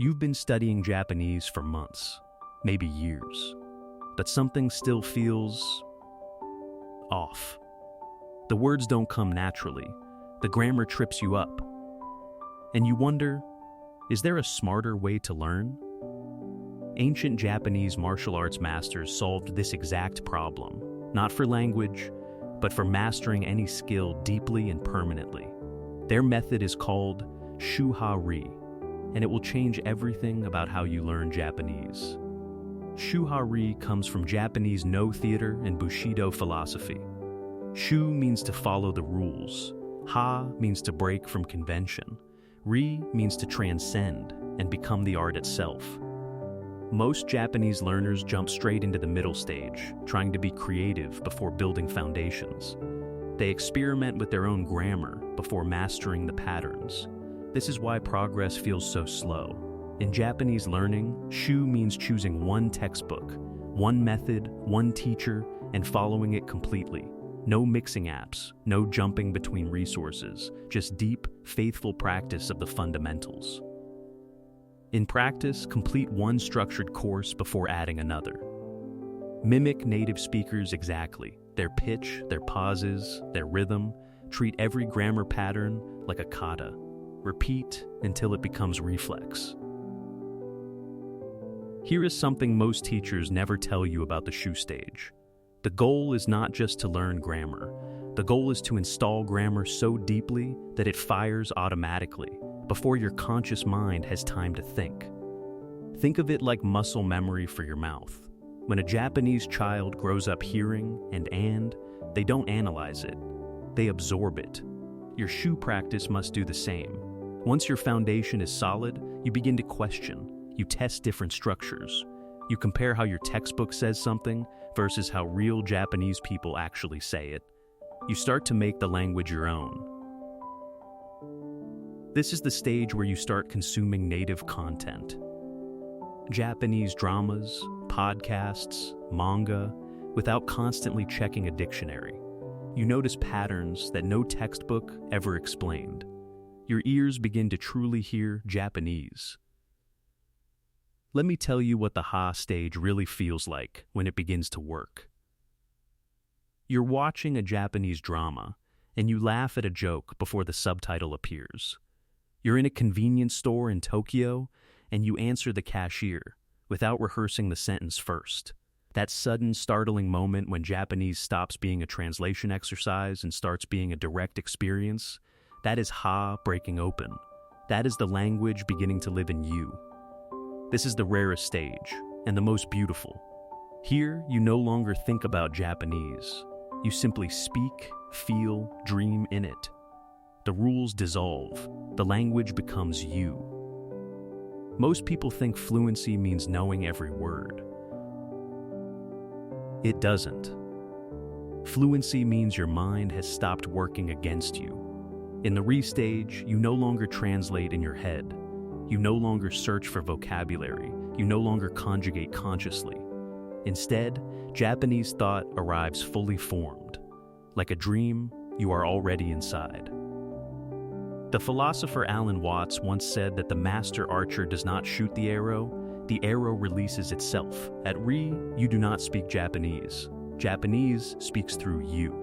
You've been studying Japanese for months, maybe years, but something still feels off. The words don't come naturally. The grammar trips you up. And you wonder, is there a smarter way to learn? Ancient Japanese martial arts masters solved this exact problem, not for language, but for mastering any skill deeply and permanently. Their method is called SHU-HA-RI, and it will change everything about how you learn Japanese. SHU-HA-RI comes from Japanese No theater and Bushido philosophy. Shu means to follow the rules. Ha means to break from convention. Ri means to transcend and become the art itself. Most Japanese learners jump straight into the middle stage, trying to be creative before building foundations. They experiment with their own grammar before mastering the patterns. This is why progress feels so slow. In Japanese learning, Shu means choosing one textbook, one method, one teacher, and following it completely. No mixing apps, no jumping between resources, just deep, faithful practice of the fundamentals. In practice, complete one structured course before adding another. Mimic native speakers exactly. Their pitch, their pauses, their rhythm. Treat every grammar pattern like a kata. Repeat until it becomes reflex. Here is something most teachers never tell you about the Shu stage. The goal is not just to learn grammar. The goal is to install grammar so deeply that it fires automatically, before your conscious mind has time to think. Think of it like muscle memory for your mouth. When a Japanese child grows up hearing and, they don't analyze it. They absorb it. Your Shu practice must do the same. Once your foundation is solid, you begin to question. You test different structures. You compare how your textbook says something versus how real Japanese people actually say it. You start to make the language your own. This is the stage where you start consuming native content. Japanese dramas, podcasts, manga, without constantly checking a dictionary. You notice patterns that no textbook ever explained. Your ears begin to truly hear Japanese. Let me tell you what the Ha stage really feels like when it begins to work. You're watching a Japanese drama, and you laugh at a joke before the subtitle appears. You're in a convenience store in Tokyo, and you answer the cashier without rehearsing the sentence first. That sudden, startling moment when Japanese stops being a translation exercise and starts being a direct experience, that is Ha breaking open. That is the language beginning to live in you. This is the rarest stage, and the most beautiful. Here, you no longer think about Japanese. You simply speak, feel, dream in it. The rules dissolve. The language becomes you. Most people think fluency means knowing every word. It doesn't. Fluency means your mind has stopped working against you. In the Ri stage, you no longer translate in your head. You no longer search for vocabulary. You no longer conjugate consciously. Instead, Japanese thought arrives fully formed. Like a dream, you are already inside. The philosopher Alan Watts once said that the master archer does not shoot the arrow releases itself. At Ri, you do not speak Japanese. Japanese speaks through you.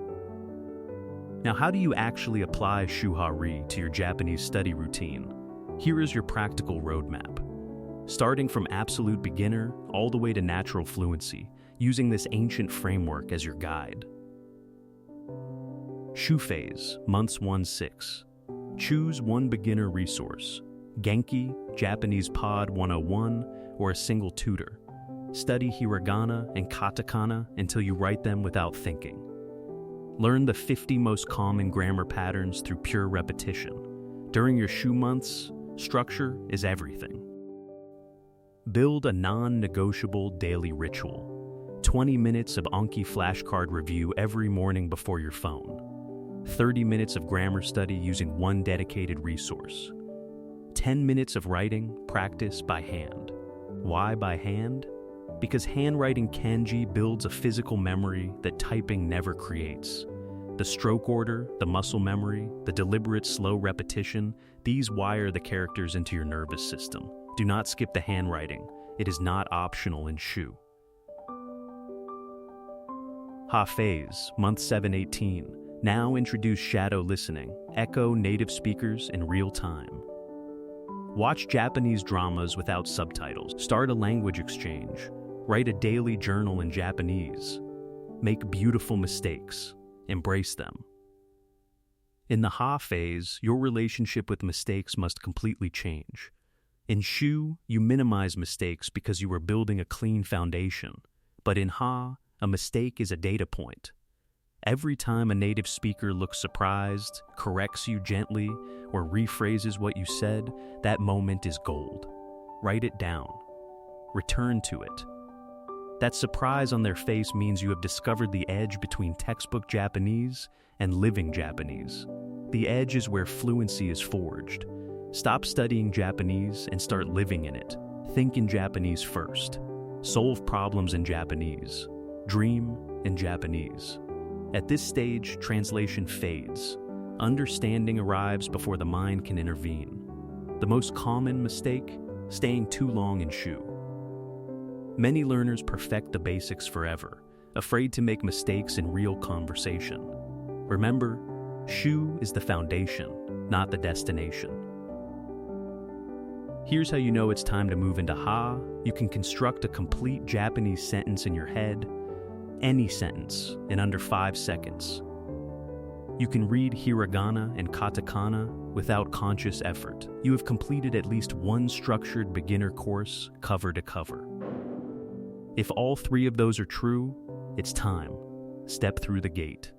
Now, how do you actually apply SHU-HA-RI to your Japanese study routine? Here is your practical roadmap. Starting from absolute beginner all the way to natural fluency, using this ancient framework as your guide. Shu phase, months 1-6. Choose one beginner resource. Genki, Japanese Pod 101, or a single tutor. Study hiragana and katakana until you write them without thinking. Learn the 50 most common grammar patterns through pure repetition. During your Shu months, structure is everything. Build a non-negotiable daily ritual. 20 minutes of Anki flashcard review every morning before your phone. 30 minutes of grammar study using one dedicated resource. 10 minutes of writing practice by hand. Why by hand? Because handwriting kanji builds a physical memory that typing never creates. The stroke order, the muscle memory, the deliberate slow repetition, these wire the characters into your nervous system. Do not skip the handwriting. It is not optional in SHU. Ha phase, month 718. Now introduce shadow listening. Echo native speakers in real time. Watch Japanese dramas without subtitles. Start a language exchange. Write a daily journal in Japanese. Make beautiful mistakes. Embrace them. In the Ha phase, your relationship with mistakes must completely change. In SHU, you minimize mistakes because you are building a clean foundation. But in Ha, a mistake is a data point. Every time a native speaker looks surprised, corrects you gently, or rephrases what you said, that moment is gold. Write it down. Return to it. That surprise on their face means you have discovered the edge between textbook Japanese and living Japanese. The edge is where fluency is forged. Stop studying Japanese and start living in it. Think in Japanese first. Solve problems in Japanese. Dream in Japanese. At this stage, translation fades. Understanding arrives before the mind can intervene. The most common mistake? Staying too long in SHU. Many learners perfect the basics forever, afraid to make mistakes in real conversation. Remember, SHU is the foundation, not the destination. Here's how you know it's time to move into Ha. You can construct a complete Japanese sentence in your head, any sentence, in under 5 seconds. You can read hiragana and katakana without conscious effort. You have completed at least one structured beginner course cover to cover. If all 3 of those are true, it's time. Step through the gate.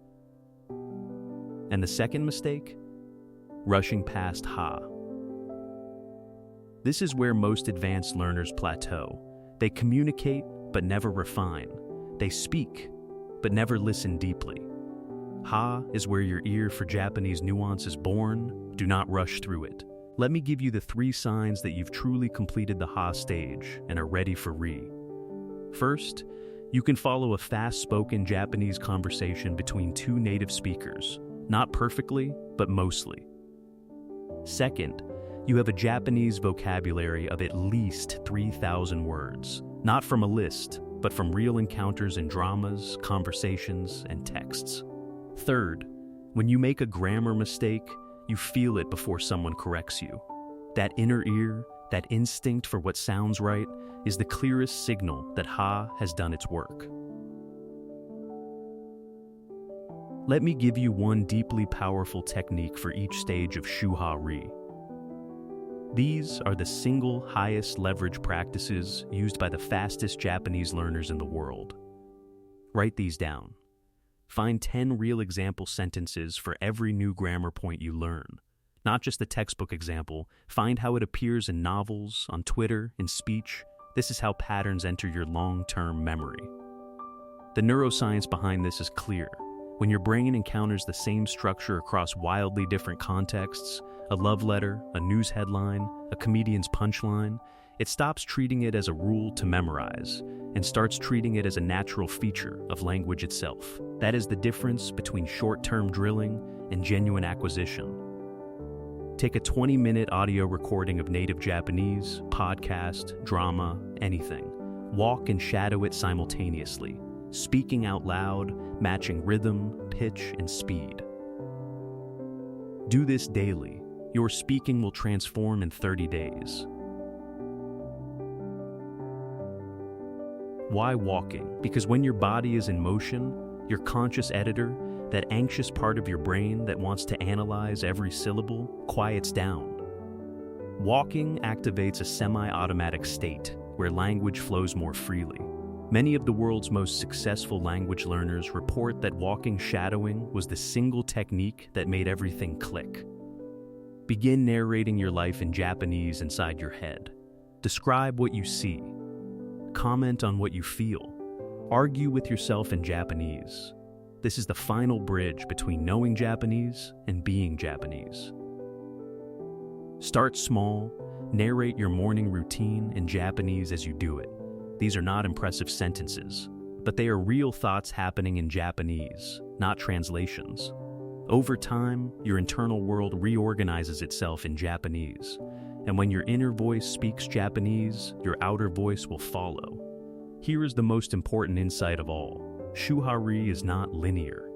And the second mistake? Rushing past Ha. This is where most advanced learners plateau. They communicate, but never refine. They speak, but never listen deeply. Ha is where your ear for Japanese nuance is born. Do not rush through it. Let me give you the 3 signs that you've truly completed the Ha stage and are ready for Ri. First, you can follow a fast-spoken Japanese conversation between 2 native speakers, not perfectly, but mostly. Second, you have a Japanese vocabulary of at least 3,000 words, not from a list, but from real encounters in dramas, conversations, and texts. Third, when you make a grammar mistake, you feel it before someone corrects you. That inner ear, that instinct for what sounds right, is the clearest signal that Ha has done its work. Let me give you one deeply powerful technique for each stage of SHU-HA-RI. These are the single highest leverage practices used by the fastest Japanese learners in the world. Write these down. Find 10 real example sentences for every new grammar point you learn. Not just the textbook example, find how it appears in novels, on Twitter, in speech. This is how patterns enter your long-term memory. The neuroscience behind this is clear. When your brain encounters the same structure across wildly different contexts, a love letter, a news headline, a comedian's punchline, it stops treating it as a rule to memorize and starts treating it as a natural feature of language itself. That is the difference between short-term drilling and genuine acquisition. Take a 20-minute audio recording of native Japanese, podcast, drama, anything. Walk and shadow it simultaneously, speaking out loud, matching rhythm, pitch, and speed. Do this daily. Your speaking will transform in 30 days. Why walking? Because when your body is in motion, your conscious editor, that anxious part of your brain that wants to analyze every syllable, quiets down. Walking activates a semi-automatic state where language flows more freely. Many of the world's most successful language learners report that walking shadowing was the single technique that made everything click. Begin narrating your life in Japanese inside your head. Describe what you see. Comment on what you feel. Argue with yourself in Japanese. This is the final bridge between knowing Japanese and being Japanese. Start small. Narrate your morning routine in Japanese as you do it. These are not impressive sentences, but they are real thoughts happening in Japanese, not translations. Over time, your internal world reorganizes itself in Japanese, And when your inner voice speaks Japanese, your outer voice will follow. Here is the most important insight of all. SHU-HA-RI is not linear.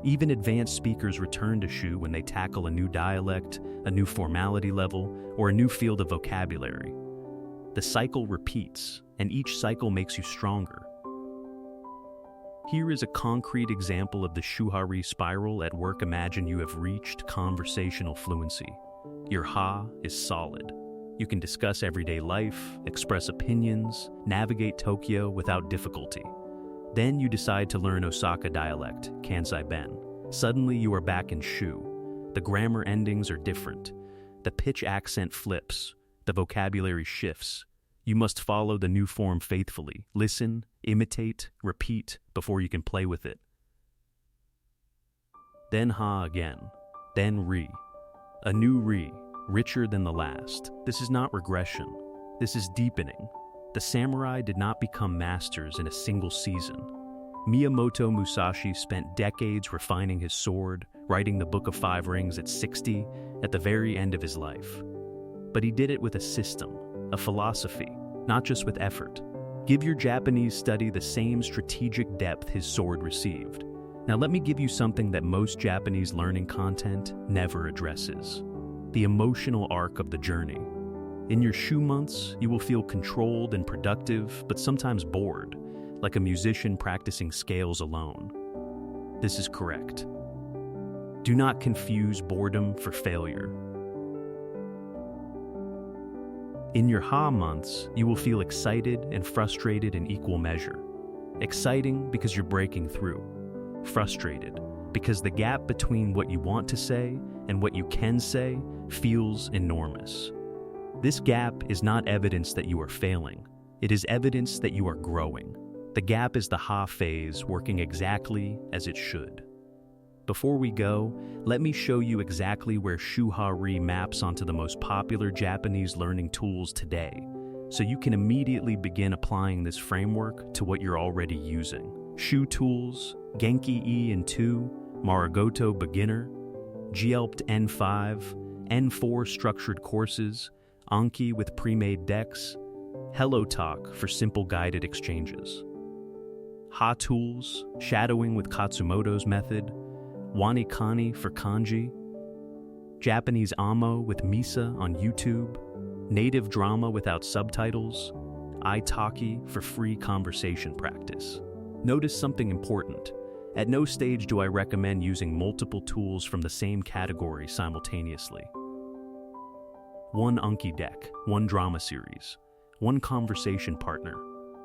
Even advanced speakers return to SHU when they tackle a new dialect, a new formality level, or a new field of vocabulary. The cycle repeats, and each cycle makes you stronger. Here is a concrete example of the SHU-HA-RI spiral at work. Imagine you have reached conversational fluency. Your ha is solid. You can discuss everyday life, express opinions, navigate Tokyo without difficulty. Then you decide to learn Osaka dialect, Kansai Ben. Suddenly you are back in SHU. The grammar endings are different. The pitch accent flips. The vocabulary shifts. You must follow the new form faithfully. Listen, imitate, repeat before you can play with it. Then ha again. Then ri. A new ri, richer than the last. This is not regression. This is deepening. The samurai did not become masters in a single season. Miyamoto Musashi spent decades refining his sword, writing the Book of Five Rings at 60, at the very end of his life. But he did it with a system, a philosophy, not just with effort. Give your Japanese study the same strategic depth his sword received. Now let me give you something that most Japanese learning content never addresses: the emotional arc of the journey. In your SHU months, you will feel controlled and productive, but sometimes bored, like a musician practicing scales alone. This is correct. Do not confuse boredom for failure. In your ha months, you will feel excited and frustrated in equal measure. Exciting because you're breaking through. Frustrated because the gap between what you want to say and what you can say feels enormous. This gap is not evidence that you are failing. It is evidence that you are growing. The gap is the ha phase working exactly as it should. Before we go, let me show you exactly where SHU-HA-RI maps onto the most popular Japanese learning tools today, so you can immediately begin applying this framework to what you're already using. SHU tools, Genki E in 2, Marigoto Beginner, GLPT N5, N4 structured courses, Anki with pre-made decks, HelloTalk for simple guided exchanges. Ha tools, shadowing with Katsumoto's method, Wanikani for kanji, Japanese Amo with Misa on YouTube, native drama without subtitles, italki for free conversation practice. Notice something important. At no stage do I recommend using multiple tools from the same category simultaneously. One Anki deck, one drama series, one conversation partner.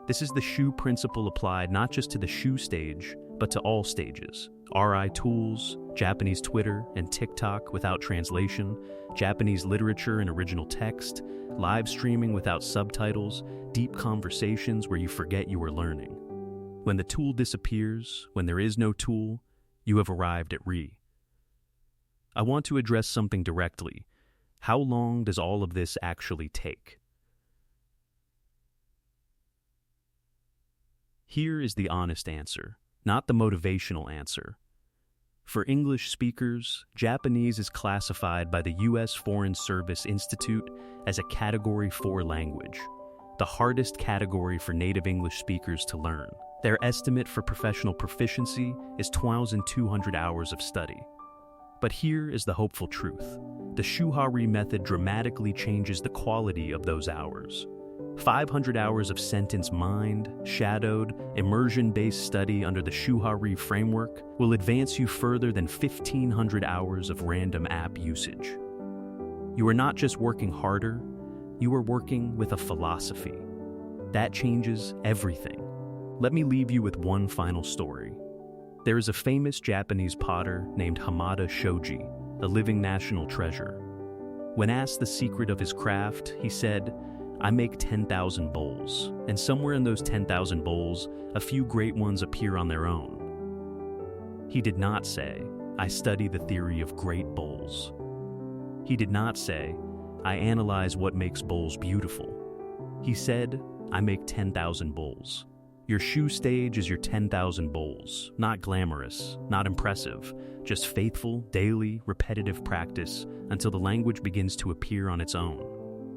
This is the SHU principle applied not just to the SHU stage, but to all stages. RI tools, Japanese Twitter and TikTok without translation, Japanese literature and original text, live streaming without subtitles, deep conversations where you forget you are learning. When the tool disappears, when there is no tool, you have arrived at RI. I want to address something directly. How long does all of this actually take? Here is the honest answer, not the motivational answer. For English speakers, Japanese is classified by the U.S. Foreign Service Institute as a Category 4 language, the hardest category for native English speakers to learn. Their estimate for professional proficiency is 2,200 hours of study. But here is the hopeful truth. The SHU-HA-RI method dramatically changes the quality of those hours. 500 hours of sentence mined, shadowed, immersion-based study under the SHU-HA-RI framework will advance you further than 1,500 hours of random app usage. You are not just working harder, you are working with a philosophy. That changes everything. Let me leave you with one final story. There is a famous Japanese potter named Hamada Shoji, a living national treasure. When asked the secret of his craft, he said, "I make 10,000 bowls, and somewhere in those 10,000 bowls, a few great ones appear on their own." He did not say, "I study the theory of great bowls." He did not say, "I analyze what makes bowls beautiful." He said, "I make 10,000 bowls." Your SHU stage is your 10,000 bowls, not glamorous, not impressive, just faithful, daily, repetitive practice until the language begins to appear on its own.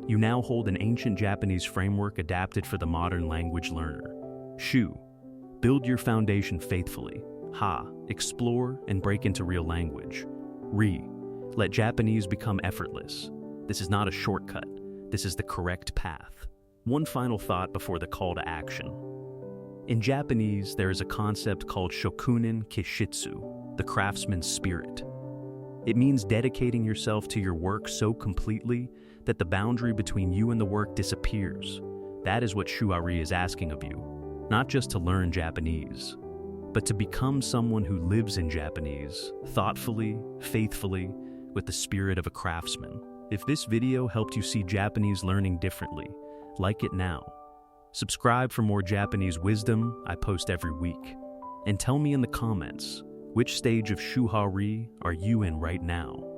You now hold an ancient Japanese framework adapted for the modern language learner. SHU, build your foundation faithfully. HA, explore and break into real language. RI, let Japanese become effortless. This is not a shortcut. This is the correct path. One final thought before the call to action. In Japanese, there is a concept called shokunin kishitsu, the craftsman's spirit. It means dedicating yourself to your work so completely that the boundary between you and the work disappears. That is what SHU-HA-RI is asking of you, not just to learn Japanese, but to become someone who lives in Japanese, thoughtfully, faithfully, with the spirit of a craftsman. If this video helped you see Japanese learning differently, like it now. Subscribe for more Japanese wisdom I post every week. And tell me in the comments, which stage of SHU-HA-RI are you in right now?